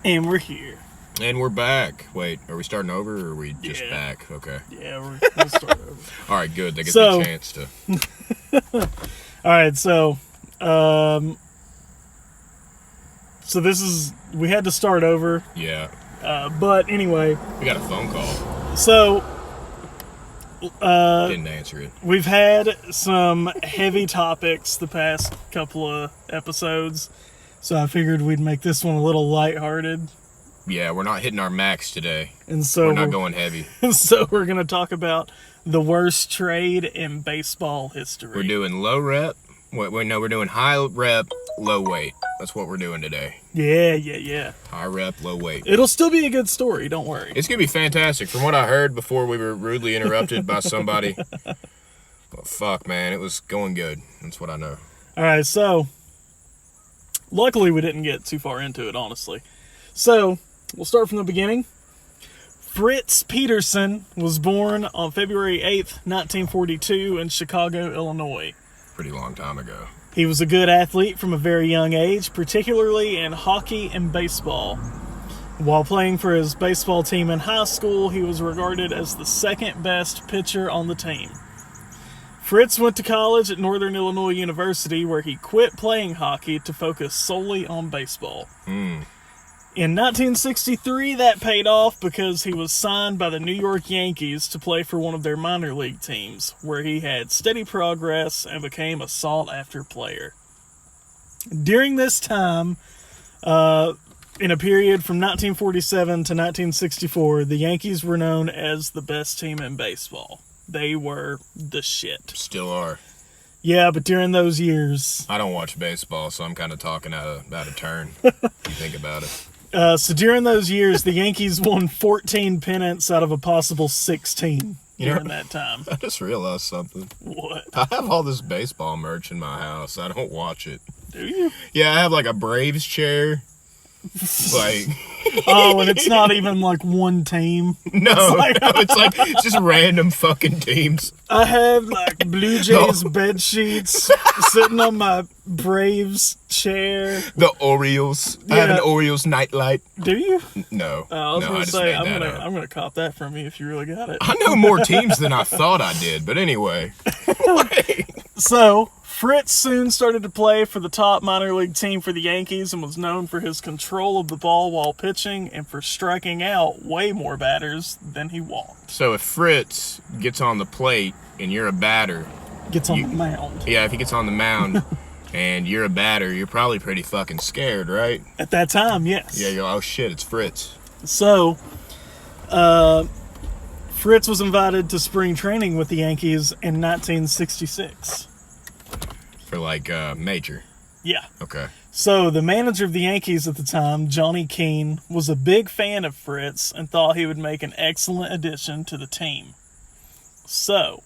And we're here. And we're back. Wait, are we starting over or are we just Yeah. back? Okay. Yeah, we'll start over. All right, good. That gives me a chance to. All right, so this is, we had to start over. Yeah. But anyway. We got a phone call. So. Didn't answer it. We've had some heavy topics the past couple of episodes, so I figured we'd make this one a little lighthearted. Yeah, we're not hitting our max today. And so we're not going heavy. So we're going to talk about the worst trade in baseball history. We're doing low rep. We're doing high rep, low weight. That's what we're doing today. Yeah. High rep, low weight. It'll still be a good story, don't worry. It's going to be fantastic. From what I heard before we were rudely interrupted by somebody. Well, fuck, man. It was going good. That's what I know. All right, so luckily we didn't get too far into it, honestly. So we'll start from the beginning. Fritz Peterson was born on February 8th, 1942 in Chicago, Illinois. Pretty long time ago. He was a good athlete from a very young age, particularly in hockey and baseball. While playing for his baseball team in high school, he was regarded as the second best pitcher on the team. Fritz went to college at Northern Illinois University, where he quit playing hockey to focus solely on baseball. In 1963, that paid off because he was signed by the New York Yankees to play for one of their minor league teams, where he had steady progress and became a sought-after player. During this time, in a period from 1947 to 1964, the Yankees were known as the best team in baseball. They were the shit. Still are. Yeah, but during those years... I don't watch baseball, so I'm kind of talking out of turn. If you think about it. So during those years, the Yankees won 14 pennants out of a possible 16 during that time. I just realized something. What? I have all this baseball merch in my house. I don't watch it. Do you? Yeah, I have like a Braves chair. Like... Oh, and it's not even like one team. No, it's just random fucking teams. I have like Blue Jays bed sheets sitting on my Braves chair. The Orioles. Yeah. I have an Orioles nightlight. Do you? No. I was gonna just say made that I'm gonna cop that from you if you really got it. I know more teams than I thought I did, but anyway. So Fritz soon started to play for the top minor league team for the Yankees and was known for his control of the ball while pitching and for striking out way more batters than he walked. So if Fritz gets on the plate and you're a batter... Gets on the mound. Yeah, if he gets on the mound and you're a batter, you're probably pretty fucking scared, right? At that time, yes. Yeah, you're like, oh shit, it's Fritz. So, Fritz was invited to spring training with the Yankees in 1966. For like major. Yeah. Okay. So the manager of the Yankees at the time, Johnny Keane, was a big fan of Fritz and thought he would make an excellent addition to the team. So,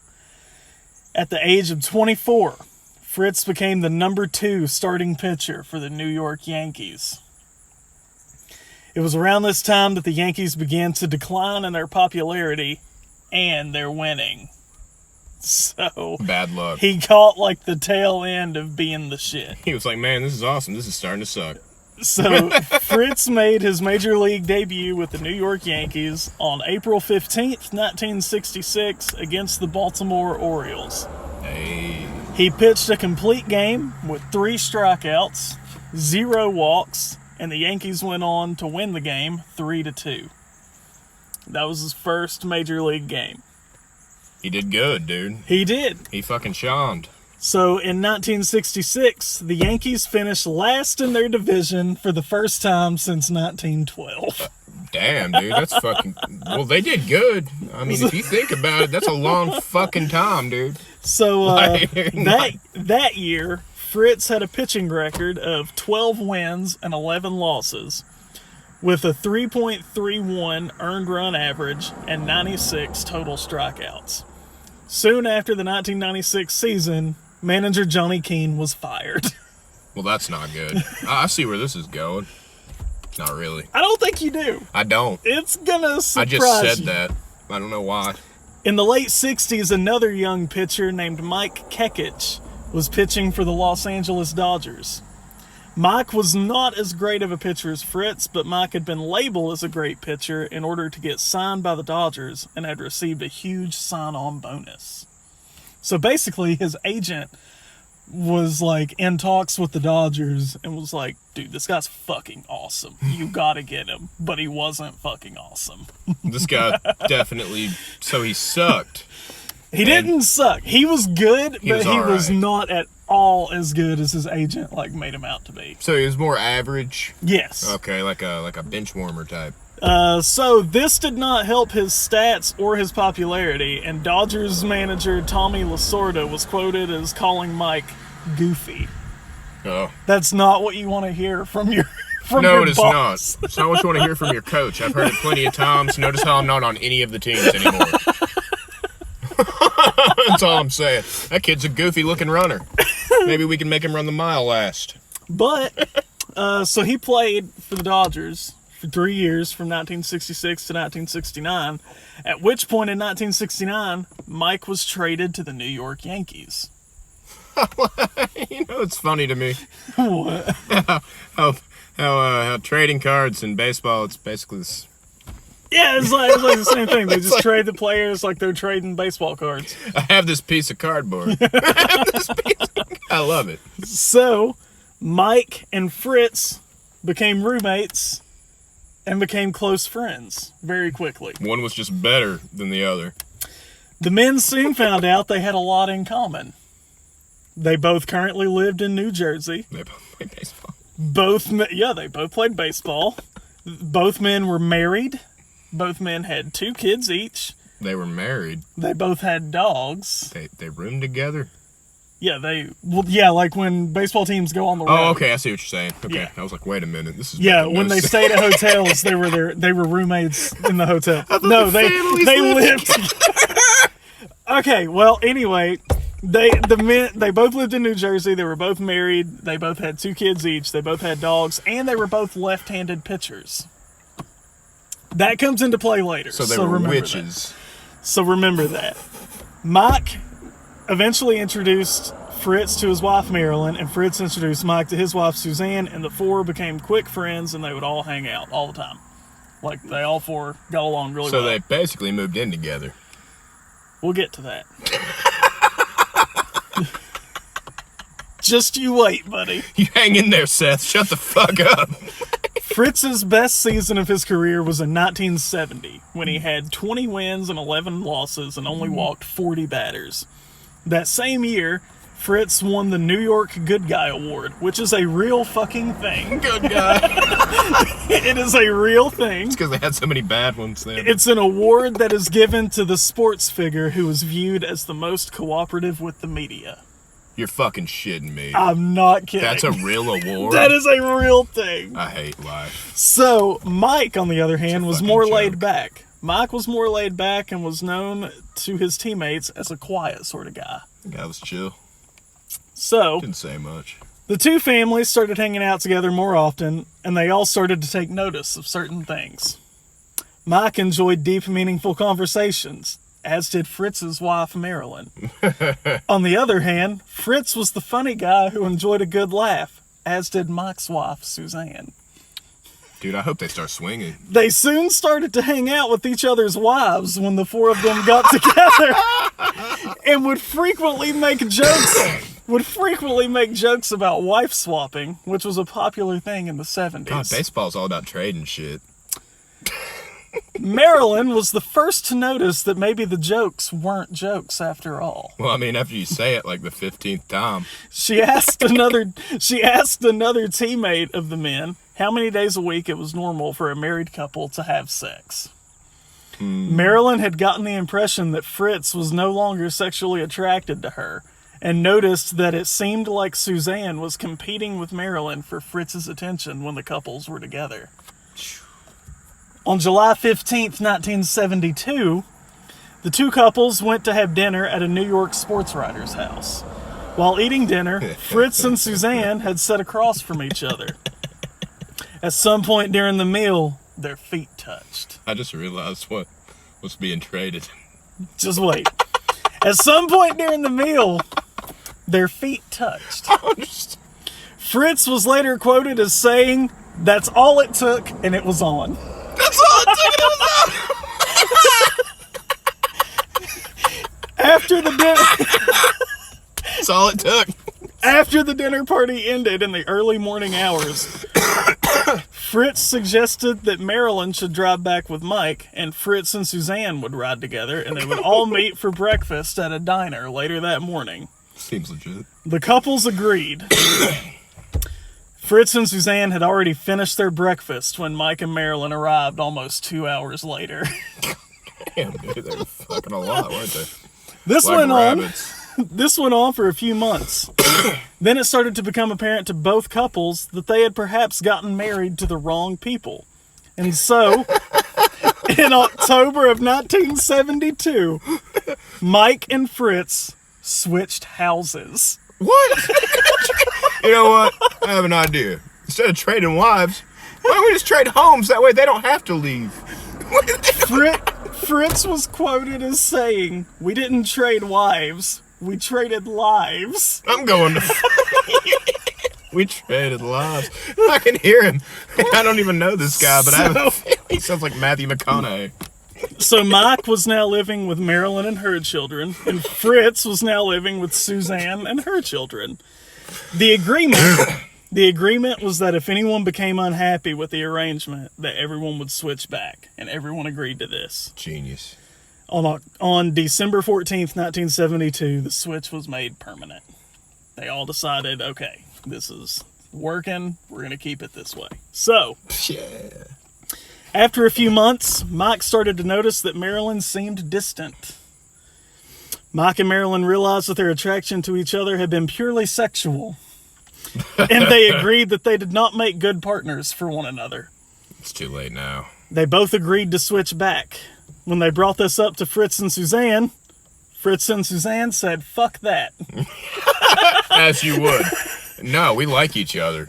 at the age of 24, Fritz became the number 2 starting pitcher for the New York Yankees. It was around this time that the Yankees began to decline in their popularity and their winning. So bad luck. He caught like the tail end of being the shit. He was like, man, this is awesome. This is starting to suck. So Fritz made his major league debut with the New York Yankees on April 15th, 1966 against the Baltimore Orioles. Hey. He pitched a complete game with 3 strikeouts, 0 walks, and the Yankees went on to win the game 3-2. That was his first major league game. He did good, dude. He did. He fucking shined. So in 1966, the Yankees finished last in their division for the first time since 1912. Damn, dude, that's fucking... Well, they did good. I mean, if you think about it, that's a long fucking time, dude. So that year, Fritz had a pitching record of 12 wins and 11 losses, with a 3.31 earned run average and 96 total strikeouts. Soon after the 1996 season, manager Johnny Keane was fired. Well, that's not good. I see where this is going. Not really. I don't think you do. I don't. It's gonna surprise you. I just said that. I don't know why. In the late 60s, another young pitcher named Kekich was pitching for the Los Angeles Dodgers. Mike was not as great of a pitcher as Fritz, but Mike had been labeled as a great pitcher in order to get signed by the Dodgers and had received a huge sign-on bonus. So basically, his agent was like in talks with the Dodgers and was like, dude, this guy's fucking awesome. You gotta get him. But he wasn't fucking awesome. This guy definitely, so he sucked. He didn't suck. He was good, but he was right. not at all as good as his agent made him out to be. So he was more average? Yes. Okay, like a bench warmer type. So this did not help his stats or his popularity, and Dodgers manager Tommy Lasorda was quoted as calling Mike goofy. Oh. That's not what you want to hear from your from No, your it is boss. not. It's not what you want to hear from your coach. I've heard it plenty of times. Notice how I'm not on any of the teams anymore. That's all I'm saying. That kid's a goofy-looking runner. Maybe we can make him run the mile last. But, so he played for the Dodgers for 3 years, from 1966 to 1969, at which point in 1969, Mike was traded to the New York Yankees. You know, it's funny to me. What? How trading cards in baseball, it's basically this. Yeah, it's like the same thing. They just trade the players like they're trading baseball cards. I have this piece of cardboard. I love it. So, Mike and Fritz became roommates and became close friends very quickly. One was just better than the other. The men soon found out they had a lot in common. They both currently lived in New Jersey. They both played baseball. They both played baseball. Both men were married. Both men had 2 kids each. They were married. They both had dogs. They roomed together. Yeah, like when baseball teams go on the road. Oh, okay, I see what you're saying. Okay, Yeah. I was like, wait a minute, this is When they stayed at hotels, they were roommates in the hotel. No, they lived together. Okay, well, anyway, they both lived in New Jersey. They were both married. They both had 2 kids each. They both had dogs, and they were both left-handed pitchers. That comes into play later. So they were witches. So remember that. Mike eventually introduced Fritz to his wife Marilyn, and Fritz introduced Mike to his wife Suzanne, and the 4 became quick friends, and they would all hang out all the time. Like, they all 4 got along really well. So they basically moved in together. We'll get to that. Just you wait, buddy. You hang in there, Seth. Shut the fuck up. Fritz's best season of his career was in 1970, when he had 20 wins and 11 losses and only walked 40 batters. That same year, Fritz won the New York Good Guy Award, which is a real fucking thing. Good guy. It is a real thing. It's because they had so many bad ones then. It's an award that is given to the sports figure who is viewed as the most cooperative with the media. You're fucking shitting me. I'm not kidding. That's a real award? That is a real thing. I hate life. So, Mike, on the other hand, was fucking more joke. laid back. Mike was more laid back and was known to his teammates as a quiet sort of guy. The guy was chill. So, Didn't say much. the 2 families started hanging out together more often, and they all started to take notice of certain things. Mike enjoyed deep, meaningful conversations, as did Fritz's wife, Marilyn. On the other hand, Fritz was the funny guy who enjoyed a good laugh, as did Mike's wife, Suzanne. Dude, I hope they start swinging. They soon started to hang out with each other's wives when the 4 of them got together and would frequently make jokes about wife swapping, which was a popular thing in the 70s. God, baseball's all about trading shit. Marilyn was the first to notice that maybe the jokes weren't jokes after all. Well, I mean, after you say it like the 15th time. She asked another teammate of the men how many days a week it was normal for a married couple to have sex. Marilyn had gotten the impression that Fritz was no longer sexually attracted to her, and noticed that it seemed like Suzanne was competing with Marilyn for Fritz's attention when the couples were together. On July 15th, 1972, the 2 couples went to have dinner at a New York sports writer's house. While eating dinner, Fritz and Suzanne had sat across from each other. At some point during the meal, their feet touched. I just realized what was being traded. Just wait. At some point during the meal, their feet touched. Fritz was later quoted as saying, "That's all it took, and it was on." That's all it took, and it was on. After the dinner, That's all it took. after the dinner party ended in the early morning hours, Fritz suggested that Marilyn should drive back with Mike, and Fritz and Suzanne would ride together, and they would all meet for breakfast at a diner later that morning. Seems legit. The couples agreed. Fritz and Suzanne had already finished their breakfast when Mike and Marilyn arrived almost 2 hours later. Damn, dude, they were fucking a lot, weren't they? This Like went rabbits. This went on for a few months. Then it started to become apparent to both couples that they had perhaps gotten married to the wrong people. And so, in October of 1972, Mike and Fritz switched houses. What? You know what? I have an idea. Instead of trading wives, why don't we just trade homes? That way they don't have to leave. Fritz was quoted as saying, "We didn't trade wives, we traded lives." I'm going to... We traded lives. I can hear him. I don't even know this guy, but he sounds like Matthew McConaughey. So Mike was now living with Marilyn and her children, and Fritz was now living with Suzanne and her children. The agreement was that if anyone became unhappy with the arrangement, that everyone would switch back, and everyone agreed to this. Genius. On December 14th, 1972, the switch was made permanent. They all decided, okay, this is working, we're going to keep it this way. So, Yeah. after a few months, Mike started to notice that Marilyn seemed distant. Mike and Marilyn realized that their attraction to each other had been purely sexual, and they agreed that they did not make good partners for one another. It's too late now. They both agreed to switch back. When they brought this up to Fritz and Suzanne said, "Fuck that." As you would. No, we like each other.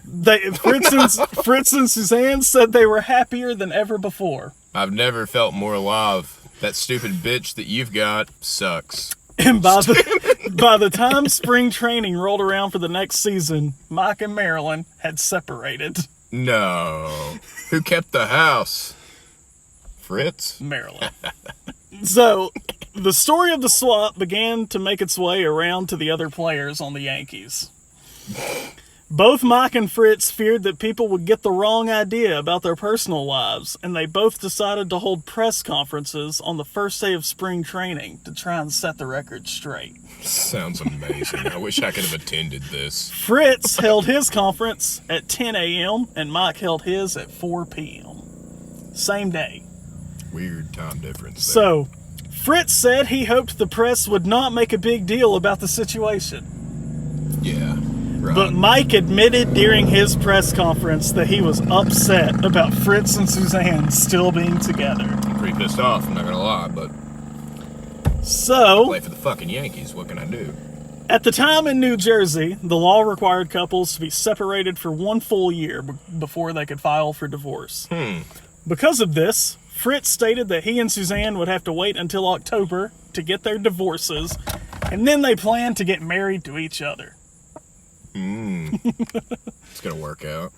Fritz and Suzanne said they were happier than ever before. I've never felt more alive. That stupid bitch that you've got sucks. And by the time spring training rolled around for the next season, Mike and Marilyn had separated. No. Who kept the house? Fritz? Marilyn. So, the story of the swap began to make its way around to the other players on the Yankees. Both Mike and Fritz feared that people would get the wrong idea about their personal lives, and they both decided to hold press conferences on the first day of spring training to try and set the record straight. Sounds amazing. I wish I could have attended this. Fritz held his conference at 10 a.m. and Mike held his at 4 p.m. Same day. Weird time difference there. So, Fritz said he hoped the press would not make a big deal about the situation. Yeah. Right. But Mike admitted during his press conference that he was upset about Fritz and Suzanne still being together. I'm pretty pissed off, I'm not gonna lie, but So, play for the fucking Yankees, what can I do? at the time in New Jersey, the law required couples to be separated for 1 full year before they could file for divorce. Because of this, Fritz stated that he and Suzanne would have to wait until October to get their divorces, and then they planned to get married to each other. It's gonna work out.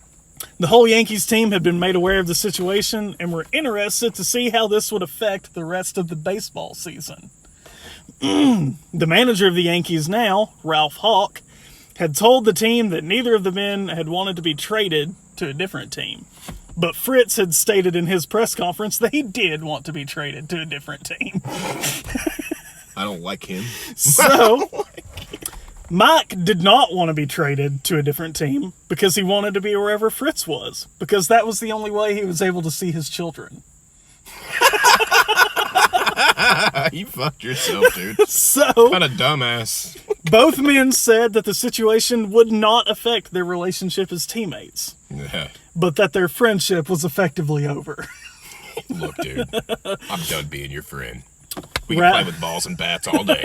The whole Yankees team had been made aware of the situation and were interested to see how this would affect the rest of the baseball season. The manager of the Yankees now, Ralph Hawk, had told the team that neither of the men had wanted to be traded to a different team. But Fritz had stated in his press conference that he did want to be traded to a different team. I don't like him. So, Mike did not want to be traded to a different team because he wanted to be wherever Fritz was, because that was the only way he was able to see his children. You fucked yourself, dude. So, What a dumbass. both men said that the situation would not affect their relationship as teammates, Yeah. but that their friendship was effectively over. Look, dude, I'm done being your friend. We can play with balls and bats all day.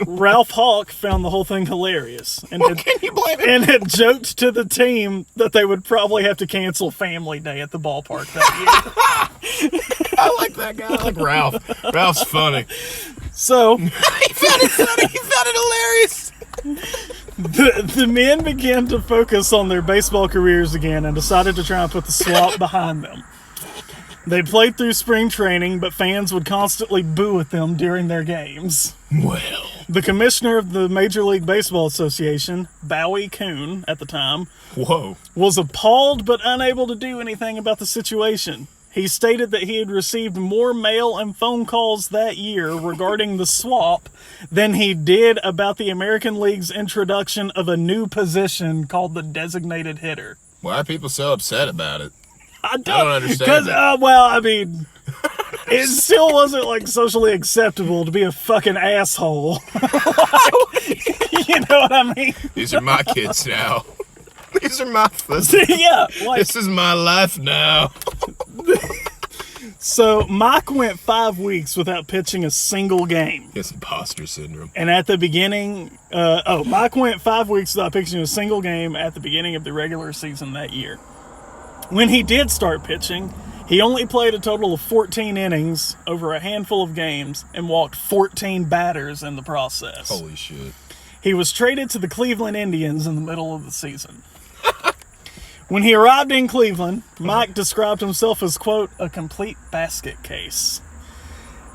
Ralph Hawk found the whole thing hilarious and What can you blame him? and had joked to the team that they would probably have to cancel family day at the ballpark that year. I like that guy. I like Ralph. Ralph's funny. So, He found it funny. He found it hilarious. The men began to focus on their baseball careers again and decided to try and put the swap behind them. They played through spring training, but fans would constantly boo at them during their games. Well. The commissioner of the Major League Baseball Association, Bowie Kuhn at the time, Whoa. was appalled but unable to do anything about the situation. He stated that he had received more mail and phone calls that year regarding the swap than he did about the American League's introduction of a new position called the designated hitter. Why are people so upset about it? I don't understand. Because, it still wasn't like socially acceptable to be a fucking asshole. You know what I mean? These are my kids now. These are my Yeah. This is my life now. So Mike went 5 weeks without pitching a single game. It's imposter syndrome. And at the beginning, Mike went 5 weeks without pitching a single game at the beginning of the regular season that year. When he did start pitching, he only played a total of 14 innings over a handful of games and walked 14 batters in the process. Holy shit. He was traded to the Cleveland Indians in the middle of the season. When he arrived in Cleveland, Mike described himself as, quote, a complete basket case.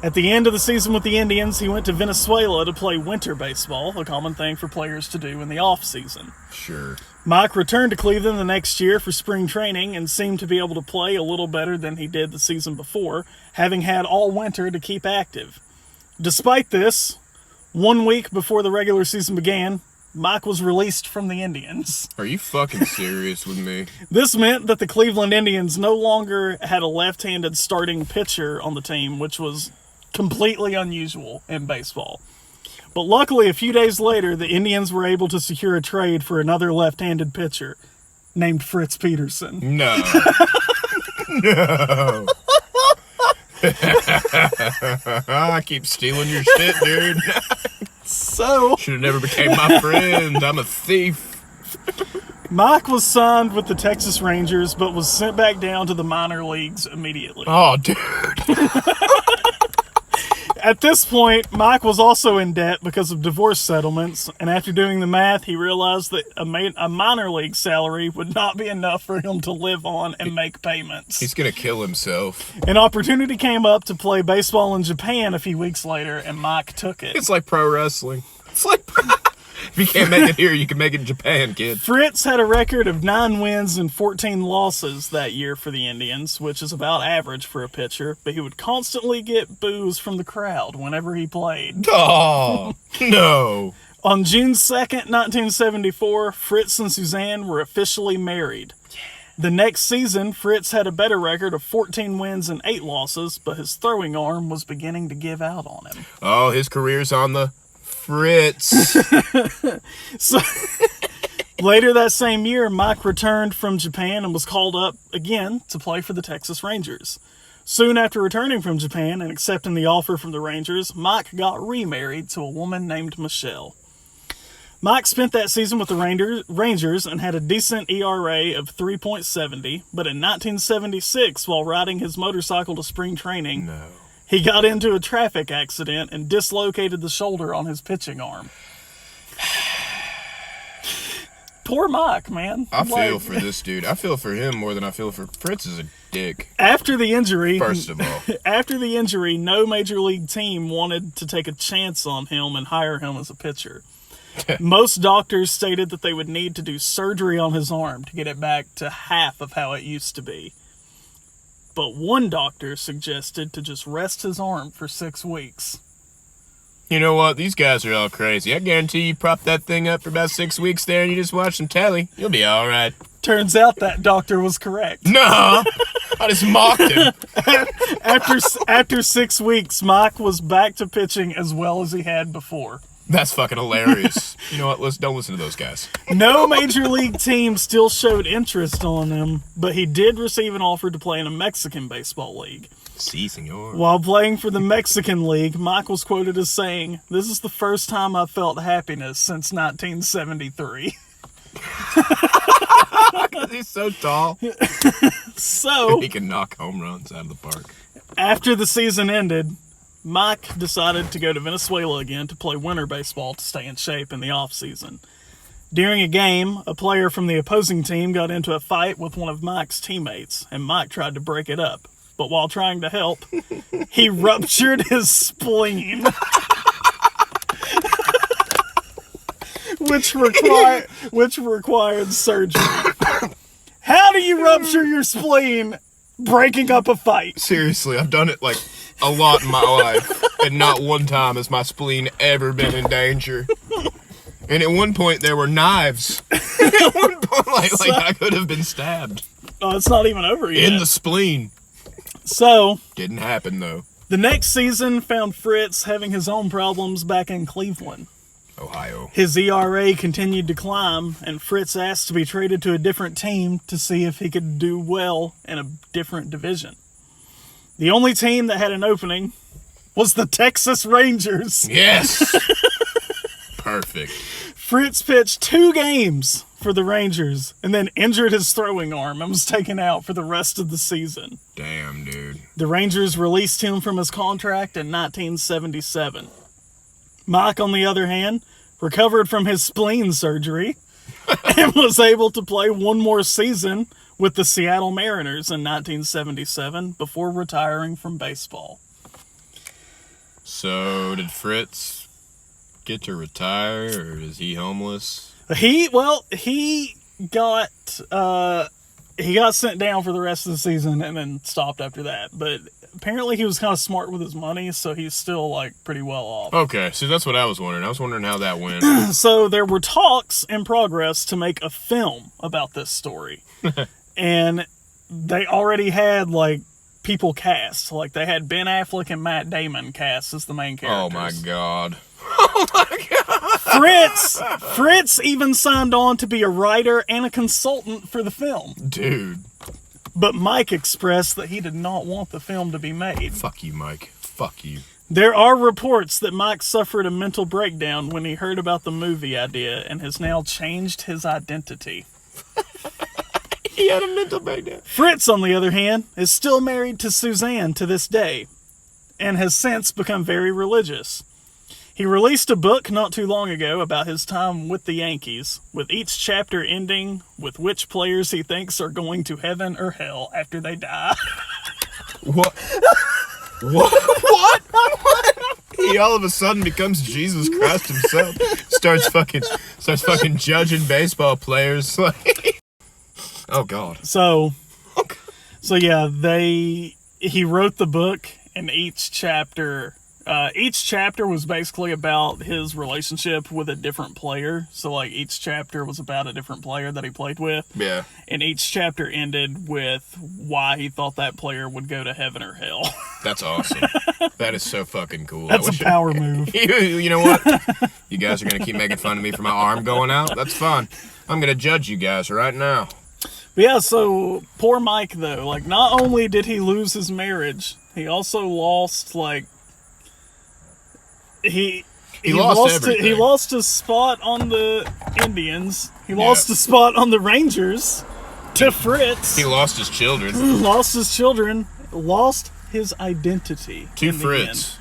At the end of the season with the Indians, he went to Venezuela to play winter baseball, a common thing for players to do in the off-season. Sure. Mike returned to Cleveland the next year for spring training and seemed to be able to play a little better than he did the season before, having had all winter to keep active. Despite this, 1 week before the regular season began, Mike was released from the Indians. Are you fucking serious with me? This meant that the Cleveland Indians no longer had a left-handed starting pitcher on the team, which was completely unusual in baseball. But luckily, a few days later, the Indians were able to secure a trade for another left-handed pitcher named Fritz Peterson. No. No. I keep stealing your shit, dude. So, Should have never became my friend. I'm a thief. Mike was signed with the Texas Rangers, but was sent back down to the minor leagues immediately. Oh, dude. At this point, Mike was also in debt because of divorce settlements, and after doing the math, he realized that a minor league salary would not be enough for him to live on and make payments. He's gonna kill himself. An opportunity came up to play baseball in Japan a few weeks later, and Mike took it. It's like pro wrestling. It's like... If you can't make it here, you can make it in Japan, kid. Fritz had a record of 9 wins and 14 losses that year for the Indians, which is about average for a pitcher, but he would constantly get boos from the crowd whenever he played. Oh, no. On June 2nd, 1974, Fritz and Suzanne were officially married. The next season, Fritz had a better record of 14 wins and 8 losses, but his throwing arm was beginning to give out on him. Oh, his career's on the Fritz. So, later that same year, Mike returned from Japan and was called up again to play for the Texas Rangers. Soon after returning from Japan and accepting the offer from the Rangers, Mike got remarried to a woman named Michelle. Mike spent that season with the Rangers and had a decent ERA of 3.70, but in 1976, while riding his motorcycle to spring training, he got into a traffic accident and dislocated the shoulder on his pitching arm. Poor Mike, man. I feel for this dude. I feel for him more than I feel for Fritz is a dick. After the injury, First of all. After the injury, no major league team wanted to take a chance on him and hire him as a pitcher. Most doctors stated that they would need to do surgery on his arm to get it back to half of how it used to be. But one doctor suggested to just rest his arm for 6 weeks. You know what? These guys are all crazy. I guarantee you prop that thing up for about 6 weeks there and you just watch some telly. You'll be all right. Turns out that doctor was correct. No, I just mocked him. After 6 weeks, Mike was back to pitching as well as he had before. That's fucking hilarious. You know what? Don't listen to those guys. No major league team still showed interest on him, but he did receive an offer to play in a Mexican baseball league. Si, senor. While playing for the Mexican League, Mike was quoted as saying, "This is the first time I've felt happiness since 1973. He's so tall. So, he can knock home runs out of the park. After the season ended, Mike decided to go to Venezuela again to play winter baseball to stay in shape in the off-season. During a game, a player from the opposing team got into a fight with one of Mike's teammates, and Mike tried to break it up. But while trying to help, he ruptured his spleen, which required surgery. How do you rupture your spleen breaking up a fight? Seriously, I've done it like a lot in my life, and not one time has my spleen ever been in danger. And at one point, there were knives. At one point, like I could have been stabbed. Oh, it's not even over yet. In the spleen. So, didn't happen, though. The next season found Fritz having his own problems back in Cleveland. Ohio. His ERA continued to climb, and Fritz asked to be traded to a different team to see if he could do well in a different division. The only team that had an opening was the Texas Rangers. Yes! Perfect. Fritz pitched 2 games for the Rangers and then injured his throwing arm and was taken out for the rest of the season. Damn, dude. The Rangers released him from his contract in 1977. Mike, on the other hand, recovered from his spleen surgery and was able to play one more season with the Seattle Mariners in 1977 before retiring from baseball. So, did Fritz get to retire, or is he homeless? He got sent down for the rest of the season and then stopped after that. But apparently he was kind of smart with his money, so he's still like pretty well off. Okay, so that's what I was wondering. I was wondering how that went. So there were talks in progress to make a film about this story. And they already had like people cast. Like they had Ben Affleck and Matt Damon cast as the main characters. Oh my god. Oh my god. Fritz even signed on to be a writer and a consultant for the film. Dude. But Mike expressed that he did not want the film to be made. Fuck you, Mike. Fuck you. There are reports that Mike suffered a mental breakdown when he heard about the movie idea and has now changed his identity. He had a mental breakdown. Fritz, on the other hand, is still married to Suzanne to this day and has since become very religious. He released a book not too long ago about his time with the Yankees, with each chapter ending with which players he thinks are going to heaven or hell after they die. What? What? He all of a sudden becomes Jesus Christ himself. Starts fucking judging baseball players. Oh god. So yeah, he wrote the book, and each chapter was basically about his relationship with a different player. So like each chapter was about a different player that he played with. Yeah. And each chapter ended with why he thought that player would go to heaven or hell. That's awesome. That is so fucking cool. That's a power move. You know what? You guys are going to keep making fun of me for my arm going out? That's fine. I'm going to judge you guys right now. But yeah, so poor Mike though. Like not only did he lose his marriage, he also lost like he lost everything. He lost his spot on the Indians. He lost his spot on the Rangers to Fritz. He lost his children. Lost his children. Lost his identity to Fritz.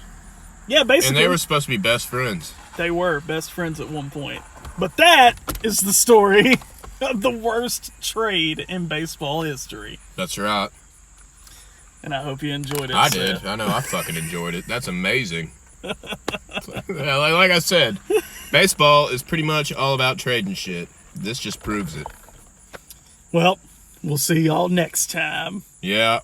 Yeah, basically. And they were supposed to be best friends. They were best friends at one point. But that is the story of the worst trade in baseball history. That's right. And I hope you enjoyed it. I did. I know. I fucking enjoyed it. That's amazing. Like I said, baseball is pretty much all about trading shit. This just proves it. Well, we'll see y'all next time. Yeah.